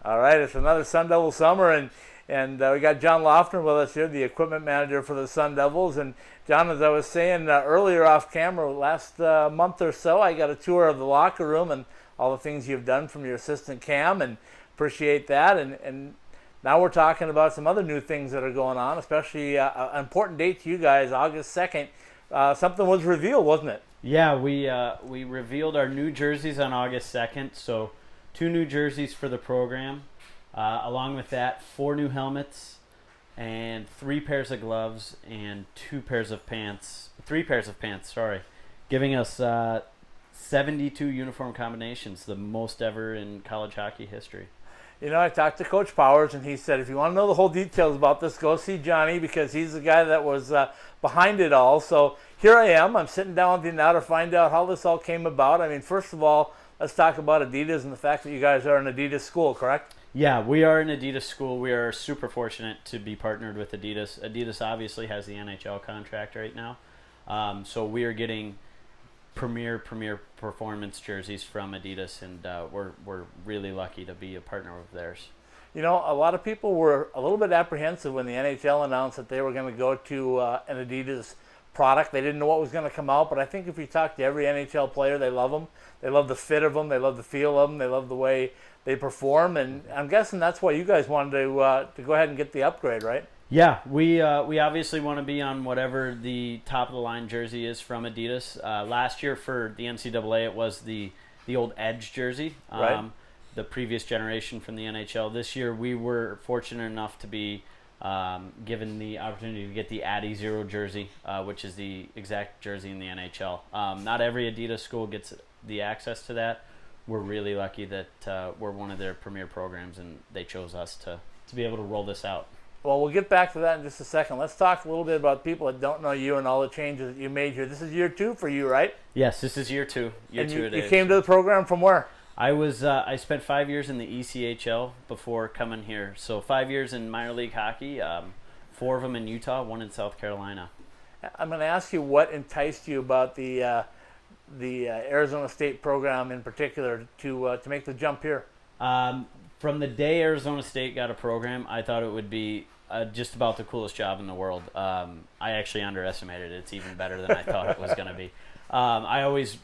All right, it's another Sun Devil summer, and we got Jon Laughner with us here, the equipment manager for the Sun Devils. And John, as I was saying earlier off camera, last month or so, I got a tour of the locker room and all the things you've done from your assistant Cam, and appreciate that. And now we're talking about some other new things that are going on, especially an important date to you guys, August 2nd. Something was revealed, wasn't it? Yeah, we revealed our new jerseys on August 2nd. So 2 new jerseys for the program. Along with that, 4 new helmets and 3 pairs of gloves and 3 pairs of pants, sorry, giving us 72 uniform combinations, the most ever in college hockey history. You know, I talked to Coach Powers, and he said, if you want to know the whole details about this, go see Johnny, because he's the guy that was behind it all. So here I am. I'm sitting down with you now to find out how this all came about. I mean, first of all, let's talk about Adidas and the fact that you guys are an Adidas school, correct? Yeah, we are an Adidas school. We are super fortunate to be partnered with Adidas. Adidas obviously has the NHL contract right now. So we are getting premier performance jerseys from Adidas, and we're really lucky to be a partner of theirs. You know, a lot of people were a little bit apprehensive when the NHL announced that they were going to go to an Adidas product. They didn't know what was going to come out, but I think if you talk to every NHL player, they love them. They love the fit of them. They love the feel of them. They love the way they perform, and I'm guessing that's why you guys wanted to go ahead and get the upgrade, right? Yeah, we obviously want to be on whatever the top of the line jersey is from Adidas. Last year for the NCAA, it was the old Edge jersey, right. The previous generation from the NHL. This year, we were fortunate enough to be given the opportunity to get the Addy Zero jersey, which is the exact jersey in the NHL. Not every Adidas school gets the access to that. We're really lucky that we're one of their premier programs, and they chose us to be able to roll this out. Well, we'll get back to that in just a second. Let's talk a little bit about people that don't know you and all the changes that you made here. This is year 2 for you, right? Yes, this is year 2. Year 2 you came to the program from where? I spent 5 years in the ECHL before coming here. So 5 years in minor league hockey, 4 of them in Utah, 1 in South Carolina. I'm going to ask you what enticed you about the Arizona State program in particular to make the jump here. From the day Arizona State got a program, I thought it would be just about the coolest job in the world. I actually underestimated it. It's even better than I thought it was going to be. I always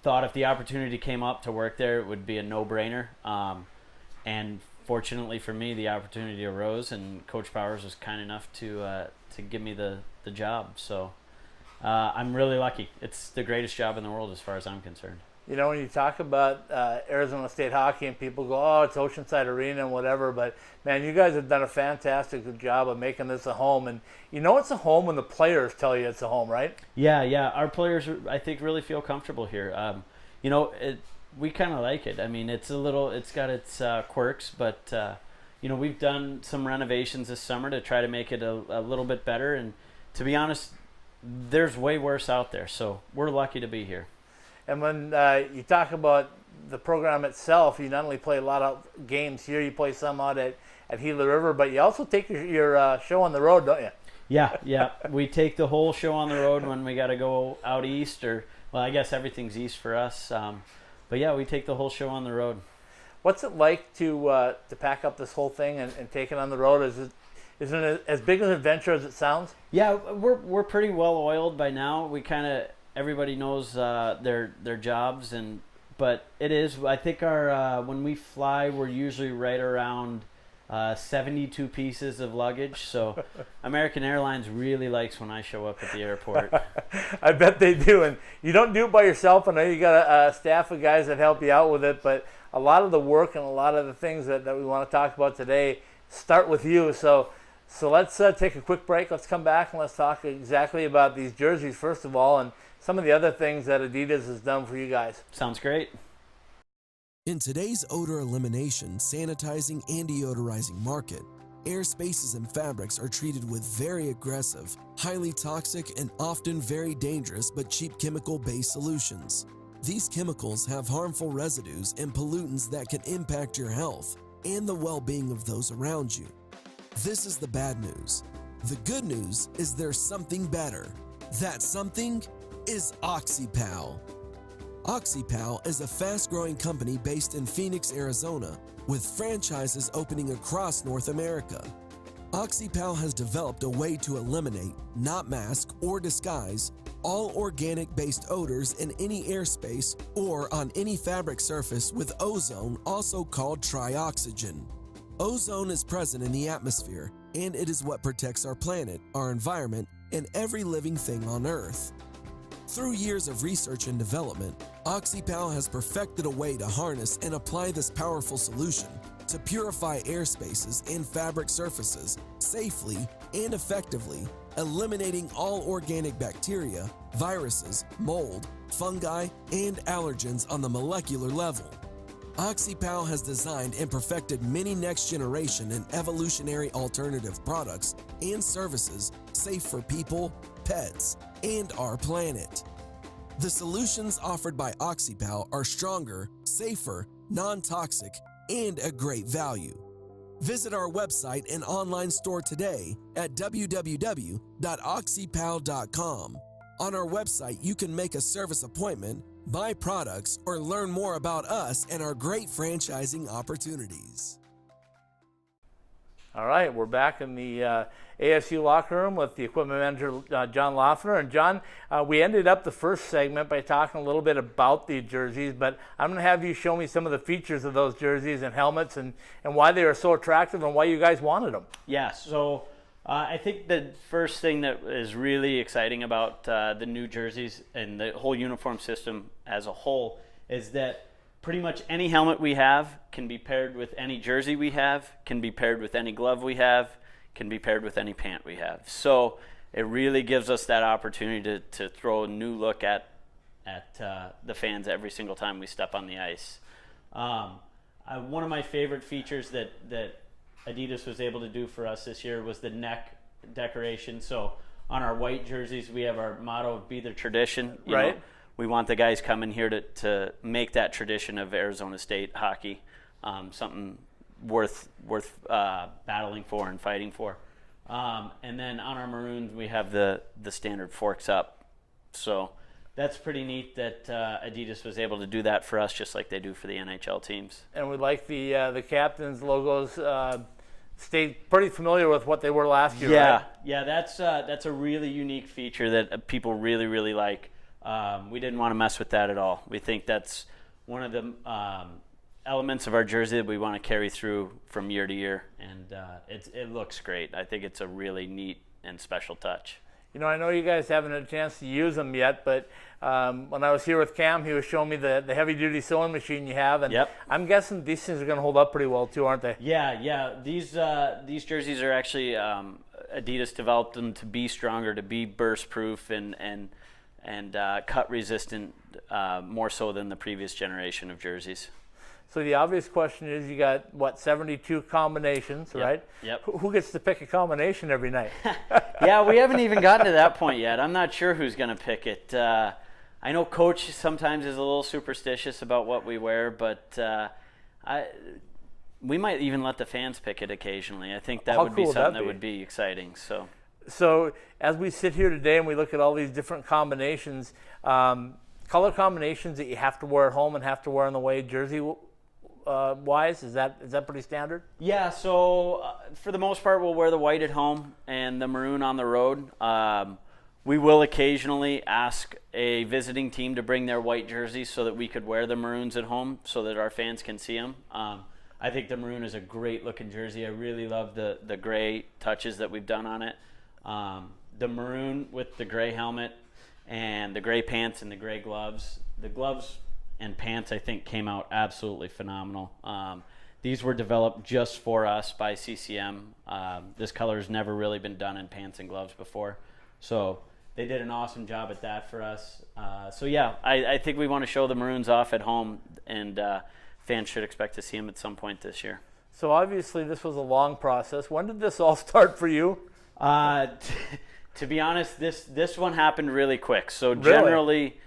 thought if the opportunity came up to work there, it would be a no-brainer. And fortunately for me, the opportunity arose, and Coach Powers was kind enough to give me the job. So I'm really lucky. It's the greatest job in the world as far as I'm concerned. You know, when you talk about Arizona State hockey and people go, oh, it's Oceanside Arena and whatever, but, man, you guys have done a fantastic job of making this a home. And you know it's a home when the players tell you it's a home, right? Yeah. Our players, I think, really feel comfortable here. You know, we kind of like it. I mean, it's got its quirks, but, you know, we've done some renovations this summer to try to make it a little bit better. And to be honest, there's way worse out there, so we're lucky to be here. And when you talk about the program itself, you not only play a lot of games here, you play some out at Gila River, but you also take your show on the road, don't you? Yeah. We take the whole show on the road when we got to go out east, or, well, I guess everything's east for us. But, yeah, we take the whole show on the road. What's it like to pack up this whole thing and take it on the road? Is it as big an adventure as it sounds? Yeah, we're pretty well oiled by now. We kind of... Everybody knows their jobs, but it is. I think our when we fly, we're usually right around 72 pieces of luggage. So American Airlines really likes when I show up at the airport. I bet they do, and you don't do it by yourself. I know you got a staff of guys that help you out with it, but a lot of the work and a lot of the things that we want to talk about today start with you. So let's take a quick break. Let's come back and let's talk exactly about these jerseys first of all, and some of the other things that Adidas has done for you guys. Sounds great. In today's odor elimination, sanitizing, and deodorizing market, air spaces and fabrics are treated with very aggressive, highly toxic, and often very dangerous but cheap chemical-based solutions. These chemicals have harmful residues and pollutants that can impact your health and the well-being of those around you. This is the bad news. The good news is there's something better. That something is OxyPal. OxyPal is a fast-growing company based in Phoenix, Arizona, with franchises opening across North America. OxyPal has developed a way to eliminate, not mask or disguise, all organic-based odors in any airspace or on any fabric surface with ozone, also called trioxygen. Ozone is present in the atmosphere, and it is what protects our planet, our environment, and every living thing on Earth. Through years of research and development, OxyPal has perfected a way to harness and apply this powerful solution to purify airspaces and fabric surfaces safely and effectively, eliminating all organic bacteria, viruses, mold, fungi, and allergens on the molecular level. OxyPal has designed and perfected many next-generation and evolutionary alternative products and services safe for people, pets, and our planet. The solutions offered by OxyPal are stronger, safer, non-toxic, and a great value. Visit our website and online store today at www.oxypal.com. On our website, you can make a service appointment, buy products, or learn more about us and our great franchising opportunities. All right, we're back in the ASU locker room with the equipment manager, Jon Laughner. And Jon, we ended up the first segment by talking a little bit about the jerseys, but I'm going to have you show me some of the features of those jerseys and helmets and why they are so attractive and why you guys wanted them. Yeah, so I think the first thing that is really exciting about the new jerseys and the whole uniform system as a whole is that pretty much any helmet we have can be paired with any jersey we have, can be paired with any glove we have, can be paired with any pant we have. So it really gives us that opportunity to throw a new look at the fans every single time we step on the ice. One of my favorite features that Adidas was able to do for us this year was the neck decoration. So on our white jerseys, we have our motto of "Be the Tradition." You right. know, we want the guys coming here to make that tradition of Arizona State hockey something worth battling for and fighting for. And then on our maroons, we have the standard forks up. So that's pretty neat that Adidas was able to do that for us, just like they do for the NHL teams. And we like the captains' logos. Stayed pretty familiar with what they were last year, right? Yeah, that's a really unique feature that people really, really like. We didn't want to mess with that at all. We think that's one of the elements of our jersey that we want to carry through from year to year, and it looks great. I think it's a really neat and special touch. You know, I know you guys haven't had a chance to use them yet, but when I was here with Cam, he was showing me the heavy-duty sewing machine you have, and yep. I'm guessing these things are going to hold up pretty well too, aren't they? Yeah. These jerseys are actually Adidas developed them to be stronger, to be burst-proof, and cut resistant more so than the previous generation of jerseys. So the obvious question is, you got, 72 combinations, yep. right? Yep. Who gets to pick a combination every night? Yeah, we haven't even gotten to that point yet. I'm not sure who's going to pick it. I know Coach sometimes is a little superstitious about what we wear, but we might even let the fans pick it occasionally. I think that would be something that would be exciting. So as we sit here today and we look at all these different combinations, color combinations that you have to wear at home and have to wear on the way, jersey wise, is that pretty standard? Yeah, so for the most part we'll wear the white at home and the maroon on the road. We will occasionally ask a visiting team to bring their white jerseys so that we could wear the maroons at home so that our fans can see them. I think the maroon is a great looking jersey. I really love the gray touches that we've done on it. The maroon with the gray helmet and the gray pants and the gray gloves. The gloves and pants, I think, came out absolutely phenomenal. These were developed just for us by CCM. This color has never really been done in pants and gloves before. So they did an awesome job at that for us. I think we want to show the maroons off at home, and fans should expect to see them at some point this year. So obviously this was a long process. When did this all start for you? To be honest, this one happened really quick. So Really?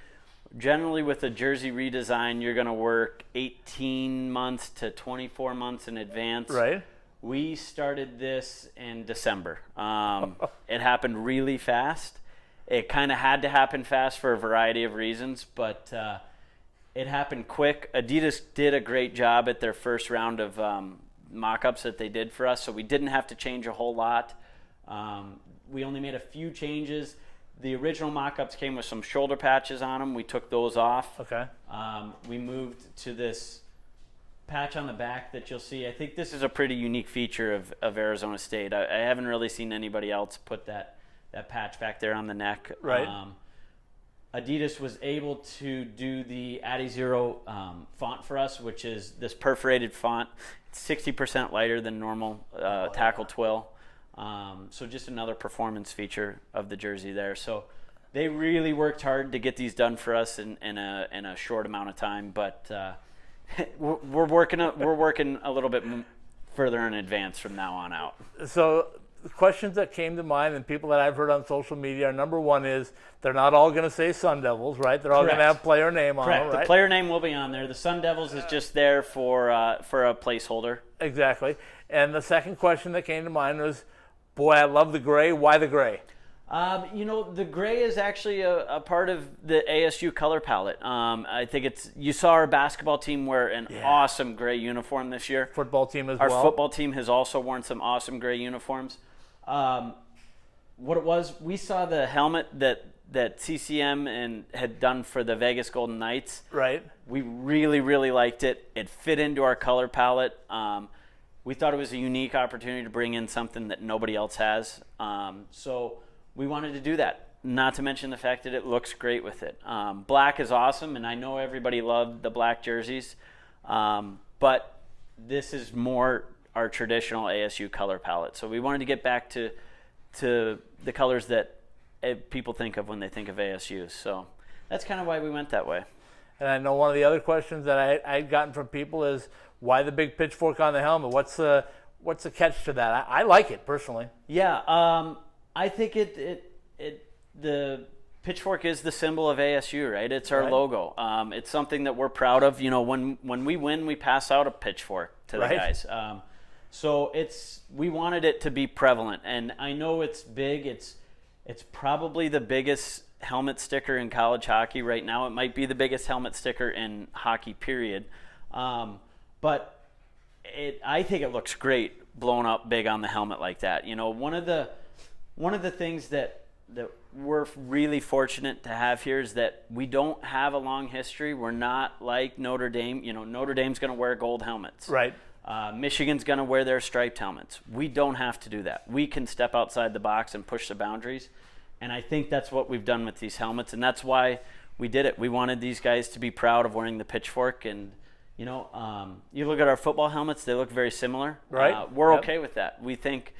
Generally with a jersey redesign, you're going to work 18 months to 24 months in advance. Right. We started this in December. It happened really fast. It kind of had to happen fast for a variety of reasons, but it happened quick. Adidas did a great job at their first round of mock-ups that they did for us, so we didn't have to change a whole lot. We only made a few changes. The original mock-ups came with some shoulder patches on them. We took those off. Okay. We moved to this patch on the back that you'll see. I think this is a pretty unique feature of Arizona State. I haven't really seen anybody else put that patch back there on the neck. Right. Adidas was able to do the Adizero font for us, which is this perforated font. It's 60% lighter than normal tackle twill. So just another performance feature of the jersey there. So they really worked hard to get these done for us in a short amount of time, but we're working a little bit further in advance from now on out. So the questions that came to mind and people that I've heard on social media are, number one is they're not all going to say Sun Devils, right? They're all going to have player name on them, right? The player name will be on there. The Sun Devils is just there for a placeholder. Exactly. And the second question that came to mind was, boy, I love the gray. Why the gray? The gray is actually a part of the ASU color palette. I think you saw our basketball team wear an awesome gray uniform this year. Football team as well. Our football team has also worn some awesome gray uniforms. What it was, we saw the helmet that CCM had done for the Vegas Golden Knights. Right. We really, really liked it. It fit into our color palette. We thought it was a unique opportunity to bring in something that nobody else has. So we wanted to do that, not to mention the fact that it looks great with it. Black is awesome, and I know everybody loved the black jerseys, but this is more our traditional ASU color palette. So we wanted to get back to the colors that people think of when they think of ASU. So that's kind of why we went that way. And I know one of the other questions that I'd gotten from people is, why the big pitchfork on the helmet? What's the catch to that? I like it personally. Yeah, I think the pitchfork is the symbol of ASU, right? It's our logo. It's something that we're proud of. You know, when we win, we pass out a pitchfork to the guys. So we wanted it to be prevalent, and I know it's big. It's probably the biggest helmet sticker in college hockey right now. It might be the biggest helmet sticker in hockey, period. But I think it looks great blown up big on the helmet like that. You know, one of the things that we're really fortunate to have here is that we don't have a long history. We're not like Notre Dame. You know, Notre Dame's going to wear gold helmets. Right. Michigan's going to wear their striped helmets. We don't have to do that. We can step outside the box and push the boundaries. And I think that's what we've done with these helmets, and that's why we did it. We wanted these guys to be proud of wearing the pitchfork, and you look at our football helmets; they look very similar. Right. We're okay with that. We think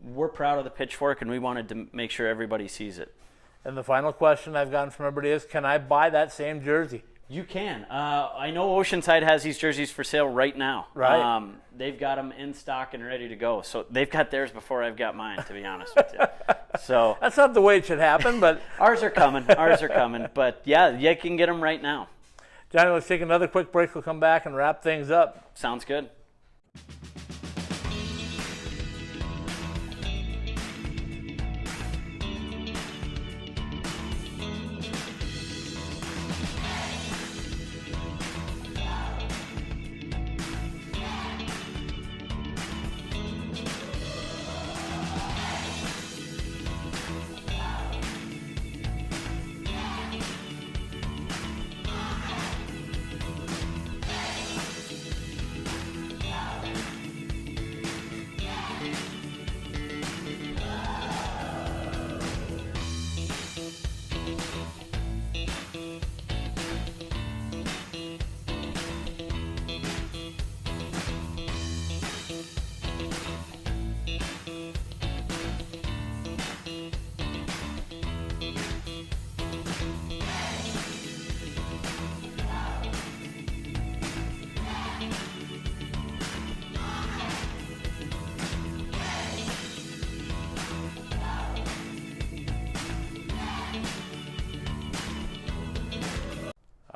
we're proud of the pitchfork, and we wanted to make sure everybody sees it. And the final question I've gotten from everybody is, can I buy that same jersey? You can. I know Oceanside has these jerseys for sale right now. Right. They've got them in stock and ready to go. So they've got theirs before I've got mine, to be honest with you. So that's not the way it should happen, but ours are coming. But yeah, you can get them right now. Johnny, let's take another quick break. We'll come back and wrap things up. Sounds good.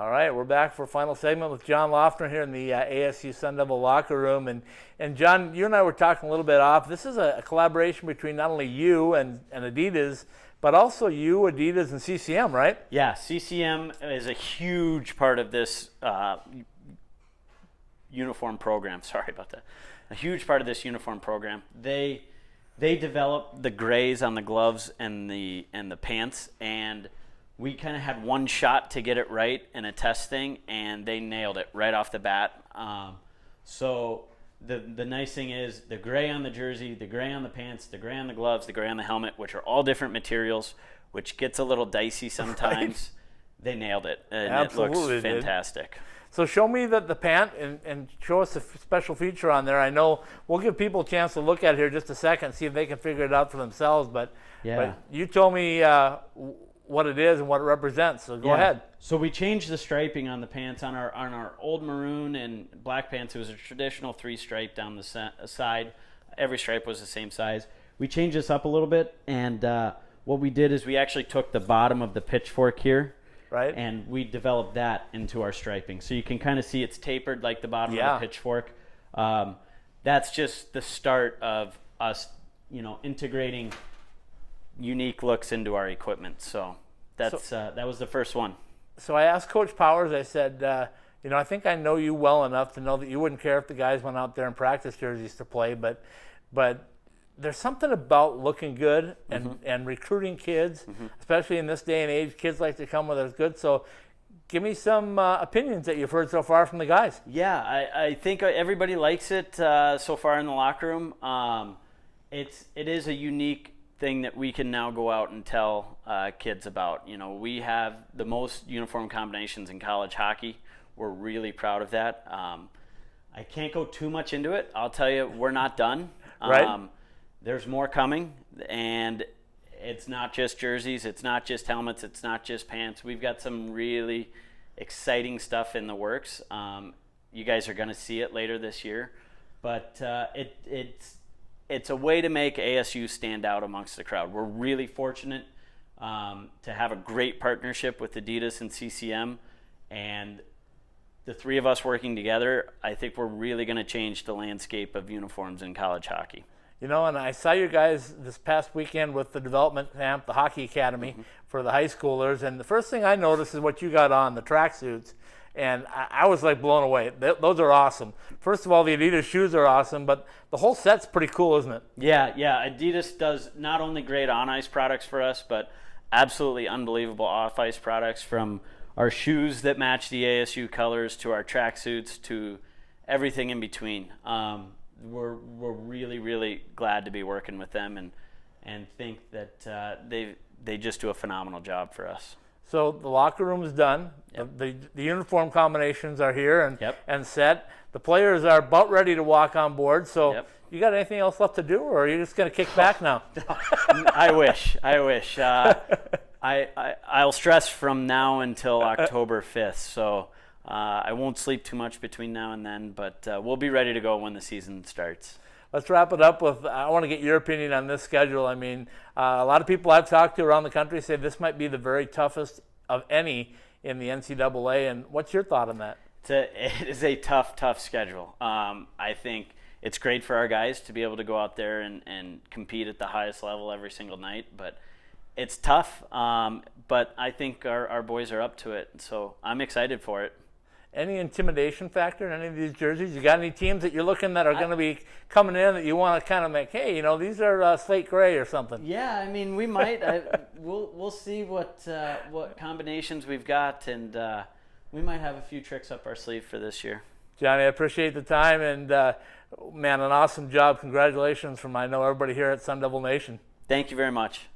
All right, we're back for a final segment with Jon Laughner here in the ASU Sun Devil locker room. And John, you and I were talking a little bit off. This is a collaboration between not only you and Adidas, but also you, Adidas, and CCM, right? Yeah, CCM is a huge part of this uniform program. Sorry about that. A huge part of this uniform program. They developed the grays on the gloves and the pants, and we kind of had one shot to get it right in a test thing, and they nailed it right off the bat. So the nice thing is the gray on the jersey, the gray on the pants, the gray on the gloves, the gray on the helmet, which are all different materials, which gets a little dicey sometimes. Right. They nailed it, and Absolutely, it looks fantastic. So show me the pant and show us a special feature on there. I know we'll give people a chance to look at it here just a second, see if they can figure it out for themselves. But you told me what it is and what it represents. So go ahead. So we changed the striping on the pants. On our old maroon and black pants, it was a traditional 3-stripe down the side. Every stripe was the same size. We changed this up a little bit, and what we did is we actually took the bottom of the pitchfork here. Right. And we developed that into our striping. So you can kind of see it's tapered like the bottom of the pitchfork. That's just the start of us, integrating unique looks into our equipment. So that was the first one. So I asked Coach Powers, I said, I think I know you well enough to know that you wouldn't care if the guys went out there in practice jerseys to play, but there's something about looking good and recruiting kids, especially in this day and age. Kids like to come where there's good. So give me some opinions that you've heard so far from the guys. Yeah, I think everybody likes it so far in the locker room. It is a unique thing that we can now go out and tell kids about. We have the most uniform combinations in college hockey. We're really proud of that. I can't go too much into it. I'll tell you, we're not done. Right. There's more coming, and it's not just jerseys, it's not just helmets, it's not just pants. We've got some really exciting stuff in the works. You guys are going to see it later this year, but it's a way to make ASU stand out amongst the crowd. We're really fortunate to have a great partnership with Adidas and CCM, and the three of us working together, I think we're really going to change the landscape of uniforms in college hockey. And I saw you guys this past weekend with the development camp, the Hockey Academy for the high schoolers. And the first thing I noticed is what you got on, the tracksuits. And I was like blown away. Those are awesome. First of all, the Adidas shoes are awesome, but the whole set's pretty cool, isn't it? Yeah. Adidas does not only great on-ice products for us, but absolutely unbelievable off-ice products, from our shoes that match the ASU colors to our tracksuits to everything in between. We're really, really glad to be working with them and think that they just do a phenomenal job for us. So the locker room is done. Yep. The uniform combinations are here and set. The players are about ready to walk on board. So you got anything else left to do, or are you just going to kick back now? I wish. I'll stress from now until October 5th. So I won't sleep too much between now and then, but we'll be ready to go when the season starts. Let's wrap it up with, I want to get your opinion on this schedule. I mean, a lot of people I've talked to around the country say this might be the very toughest of any in the NCAA, and what's your thought on that? It is a tough schedule. I think it's great for our guys to be able to go out there and compete at the highest level every single night, but it's tough. But I think our boys are up to it, so I'm excited for it. Any intimidation factor in any of these jerseys? You got any teams that you're looking that are going to be coming in that you want to kind of make, hey, these are slate gray or something? Yeah, I mean, we might. We'll see what combinations we've got, and we might have a few tricks up our sleeve for this year. Johnny, I appreciate the time, and man, an awesome job. Congratulations from, I know, everybody here at Sun Devil Nation. Thank you very much.